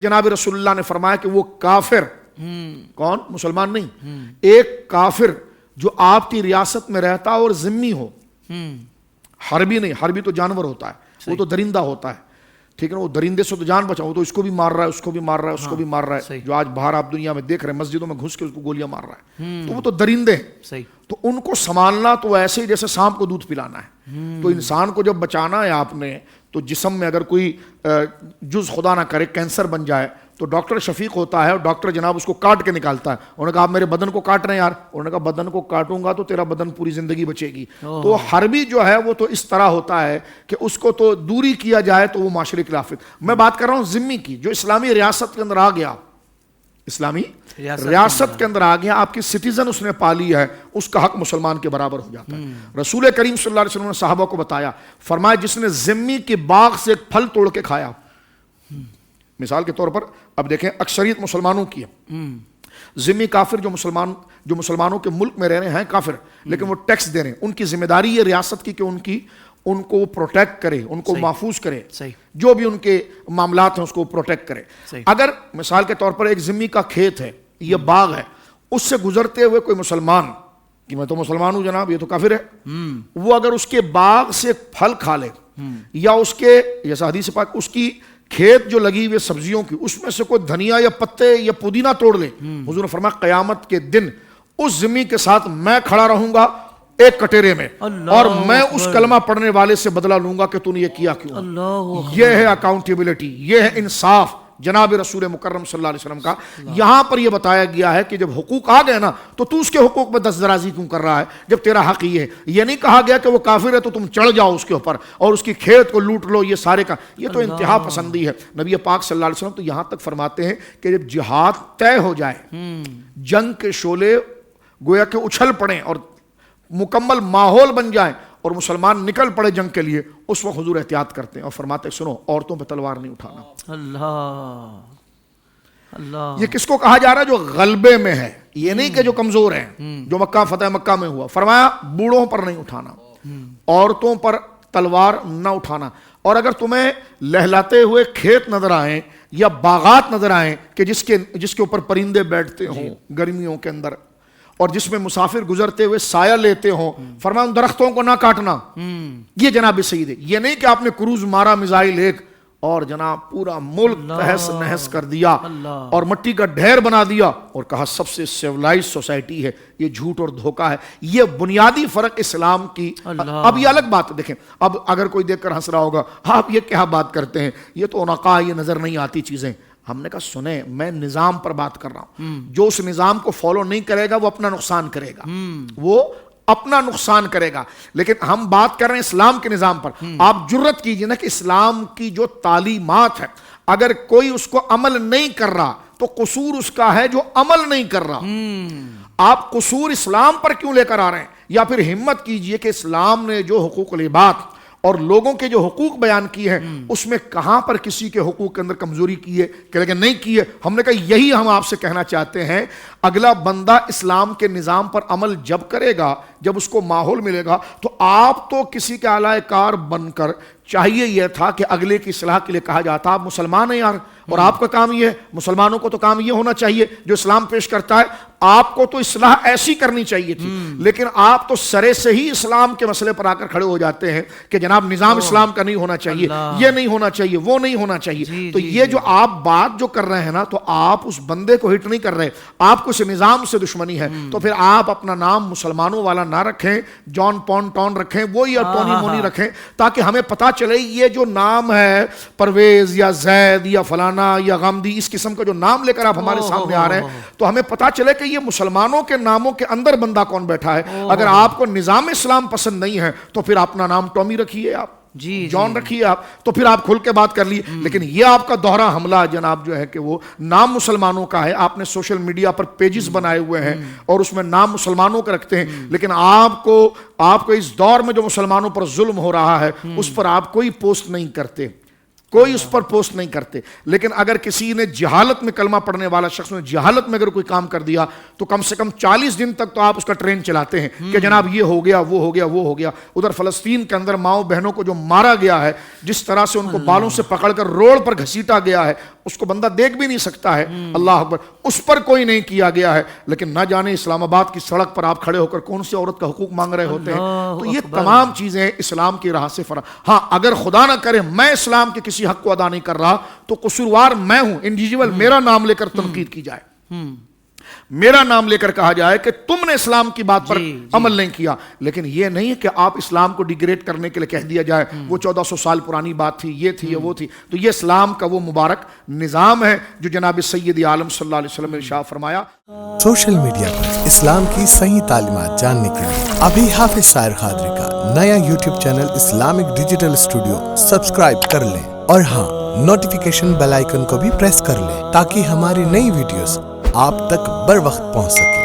جناب رسول اللہ نے فرمایا کہ وہ کافر کون؟ مسلمان نہیں، ایک کافر جو آپ کی ریاست میں رہتا اور ذمی ہو، حربی نہیں، حربی تو جانور ہوتا ہے، وہ تو درندہ ہوتا ہے، ٹھیک ہے نا، وہ درندے سے تو جان بچا، وہ تو اس کو بھی مار رہا ہے، اس کو بھی مار رہا ہے، اس کو بھی مار رہا ہے، جو آج باہر آپ دنیا میں دیکھ رہے ہیں مسجدوں میں گھس کے اس کو گولیاں مار رہا ہے، تو وہ تو درندے ہیں، تو ان کو سنبھالنا تو ایسے ہی جیسے سانپ کو دودھ پلانا ہے۔ تو انسان کو جب بچانا ہے آپ نے، تو جسم میں اگر کوئی جز خدا نہ کرے کینسر بن جائے تو ڈاکٹر شفیق ہوتا ہے، اور ڈاکٹر جناب اس کو کاٹ کے نکالتا ہے۔ انہوں نے کہا آپ میرے بدن کو کاٹ رہے ہیں یار، انہوں نے کہا بدن کو کاٹوں گا تو تیرا بدن پوری زندگی بچے گی۔ تو حربی جو ہے وہ تو اس طرح ہوتا ہے کہ اس کو تو دوری کیا جائے تو وہ معاشرے کے خلاف۔ میں بات کر رہا ہوں ذمی کی، جو اسلامی ریاست کے اندر آ گیا، اسلامی ریاست کے اندر آ گیا، آپ کی سٹیزن اس نے پالی ہے، اس کا حق مسلمان کے برابر ہو جاتا ہے۔ رسول کریم صلی اللہ علیہ وسلم نے صحابہ کو بتایا، فرمایا جس نے ذمی کے باغ سے ایک پھل توڑ کے کھایا، مثال کے طور پر اب دیکھیں اکثریت مسلمانوں کی ہے، ذمی کافر جو مسلمانوں کے ملک میں رہ رہے ہیں کافر، لیکن وہ ٹیکس دے رہے ہیں، ان کی ذمہ داری ہے ریاست کی کہ ان کو پروٹیکٹ کرے، ان کو محفوظ کرے، جو بھی ان کے معاملات ہیں اس کو پروٹیکٹ کرے۔ اگر مثال کے طور پر ایک ذمی کا کھیت ہے، یہ باغ ہے، اس سے گزرتے ہوئے کوئی مسلمان کہ میں تو مسلمان ہوں جناب، یہ تو کافر ہے، وہ اگر اس کے باغ سے پھل کھا لے، یا اس کے جیسا حدیث پاک اس کی کھیت جو لگی ہوئے سبزیوں کی اس میں سے کوئی دھنیا یا پتے یا پودینہ توڑ لے، حضور نے فرمایا قیامت کے دن اس ذمی کے ساتھ میں کھڑا رہوں گا ایک کٹیرے میں، اور میں اس کلمہ پڑھنے والے سے بدلہ لوں گا کہ تو نے یہ کیا کیوں۔ یہ ہے اکاؤنٹیبلٹی، یہ ہے انصاف جناب رسول مکرم صلی اللہ علیہ وسلم کا۔ یہاں پر یہ بتایا گیا ہے کہ جب حقوق آ گئے نا تو تو اس کے حقوق میں دست درازی کیوں کر رہا ہے جب تیرا حق یہ ہے۔ یہ نہیں کہا گیا کہ وہ کافر ہے تو تم چڑھ جاؤ اس کے اوپر اور اس کی کھیت کو لوٹ لو، یہ سارے کا یہ تو انتہا پسندی ہے۔ نبی پاک صلی اللہ علیہ وسلم تو یہاں تک فرماتے ہیں کہ جب جہاد طے ہو جائے، جنگ کے شعلے گویا کہ اچھل پڑیں اور مکمل ماحول بن جائیں اور مسلمان نکل پڑے جنگ کے لیے، اس وقت حضور احتیاط کرتے ہیں اور فرماتے ہیں سنو عورتوں پہ تلوار نہیں اٹھانا۔ اللہ، یہ کس کو کہا جا رہا ہے؟ جو غلبے میں ہے، یہ نہیں کہ جو کمزور ہیں، جو مکہ فتح مکہ میں ہوا۔ فرمایا بوڑھوں پر نہیں اٹھانا، عورتوں پر تلوار نہ اٹھانا، اور اگر تمہیں لہلاتے ہوئے کھیت نظر آئیں یا باغات نظر آئیں کہ جس کے اوپر پرندے بیٹھتے ہوں گرمیوں کے اندر، اور جس میں مسافر گزرتے ہوئے سایہ لیتے ہوں، فرمایا ان درختوں کو نہ کاٹنا۔ یہ جناب سید ہے، یہ نہیں کہ آپ نے کروز مارا میزائل ایک اور جناب پورا ملک تہس نہس کر دیا اور مٹی کا ڈھیر بنا دیا اور کہا سب سے سیولائز سوسائٹی ہے۔ یہ جھوٹ اور دھوکہ ہے، یہ بنیادی فرق اسلام کی۔ اب یہ الگ بات ہے، دیکھیں اب اگر کوئی دیکھ کر ہنس رہا ہوگا آپ یہ کیا بات کرتے ہیں، یہ تو عنقاء، یہ نظر نہیں آتی چیزیں۔ ہم نے کہا سنیں، میں نظام پر بات کر رہا ہوں، جو اس نظام کو فالو نہیں کرے گا وہ اپنا نقصان کرے گا، وہ اپنا نقصان کرے گا۔ لیکن ہم بات کر رہے ہیں اسلام کے نظام پر۔ آپ جرت کیجئے نا کہ اسلام کی جو تعلیمات ہے اگر کوئی اس کو عمل نہیں کر رہا تو قصور اس کا ہے جو عمل نہیں کر رہا۔ آپ قصور اسلام پر کیوں لے کر آ رہے ہیں؟ یا پھر ہمت کیجئے کہ اسلام نے جو حقوق العباد اور لوگوں کے جو حقوق بیان کیے ہیں اس میں کہاں پر کسی کے حقوق کے اندر کمزوری کی ہے کہ لیکن نہیں کی ہے۔ ہم نے کہا یہی ہم آپ سے کہنا چاہتے ہیں، اگلا بندہ اسلام کے نظام پر عمل جب کرے گا، جب اس کو ماحول ملے گا، تو آپ تو کسی کے اعلی کار بن کر چاہیے یہ تھا کہ اگلے کی اصلاح کے لیے کہا جاتا آپ مسلمان ہیں یار، اور آپ کا کام یہ ہے، مسلمانوں کو تو کام یہ ہونا چاہیے جو اسلام پیش کرتا ہے، آپ کو تو اصلاح ایسی کرنی چاہیے تھی، لیکن آپ تو سرے سے ہی اسلام کے مسئلے پر آ کر کھڑے ہو جاتے ہیں کہ جناب نظام اسلام کا نہیں ہونا چاہیے، یہ نہیں ہونا چاہیے، وہ نہیں ہونا چاہیے۔ تو یہ جو آپ بات جو کر رہے ہیں نا، تو آپ اس بندے کو ہٹ نہیں کر رہے، آپ کو اس نظام سے دشمنی ہے۔ تو پھر آپ اپنا نام مسلمانوں والا نہ رکھیں، جان پون ٹون رکھیں، وہ یا ٹونی مونی رکھیں، تاکہ ہمیں پتہ چلے یہ جو نام ہے پرویز یا زید یا فلانا یا غامدی، اس قسم کا جو نام لے کر آپ ہمارے سامنے آ رہے ہیں، تو ہمیں پتہ چلے کہ یہ مسلمانوں کے ناموں کے اندر بندہ کون بیٹھا ہے۔ اگر آپ کو نظام اسلام پسند نہیں ہے تو پھر اپنا نام ٹومی رکھیے، آپ جان رکھیے، آپ تو پھر آپ کھل کے بات کر لیے۔ لیکن یہ آپ کا دوہرا حملہ جناب جو ہے کہ وہ نام مسلمانوں کا ہے، آپ نے سوشل میڈیا پر پیجز بنائے ہوئے ہیں اور اس میں نام مسلمانوں کا رکھتے ہیں، لیکن آپ کو اس دور میں جو مسلمانوں پر ظلم ہو رہا ہے اس پر آپ کوئی پوسٹ نہیں کرتے، کوئی اس پر پوسٹ نہیں کرتے۔ لیکن اگر کسی نے جہالت میں کلمہ پڑھنے والا شخص نے جہالت میں اگر کوئی کام کر دیا تو کم سے کم 40 دن تک تو آپ اس کا ٹرین چلاتے ہیں کہ جناب یہ ہو گیا، وہ ہو گیا، وہ ہو گیا۔ ادھر فلسطین کے اندر ماؤں بہنوں کو جو مارا گیا ہے، جس طرح سے ان کو بالوں سے پکڑ کر روڈ پر گھسیٹا گیا ہے، اس کو بندہ دیکھ بھی نہیں سکتا ہے, اللہ اکبر, اس پر کوئی نہیں کیا گیا ہے. لیکن نہ جانے اسلام آباد کی سڑک پر آپ کھڑے ہو کر کون سی عورت کا حقوق مانگ رہے ہوتے ہیں. تو یہ تمام چیزیں اسلام کی راہ سے فرق. ہاں اگر خدا نہ کرے میں اسلام کے کسی حق کو ادا نہیں کر رہا تو قصوروار میں ہوں, انڈیویجول, میرا نام لے کر تنقید کی جائے, میرا نام لے کر کہا جائے کہ تم نے اسلام کی بات پر عمل نہیں کیا. لیکن یہ نہیں کہ آپ اسلام کو ڈیگریڈ کرنے کے لیے کہہ دیا جائے وہ 1400 سال پرانی بات تھی, یہ تھی, وہ تھی. تو یہ اسلام کا وہ مبارک نظام ہے جو جناب سید عالم صلی اللہ علیہ وسلم نے ارشاد فرمایا. سوشل میڈیا پر اسلام کی صحیح تعلیمات جاننے کے لیے ابھی حافظ سائر قادری کا نیا YouTube channel Islamic digital studio subscribe کر لیں, اور ہاں نوٹیفیکیشن بیل آئیکن کو بھی پریس کر لیں تاکہ ہماری نئی ویڈیوز آپ تک بر وقت پہنچ سکے.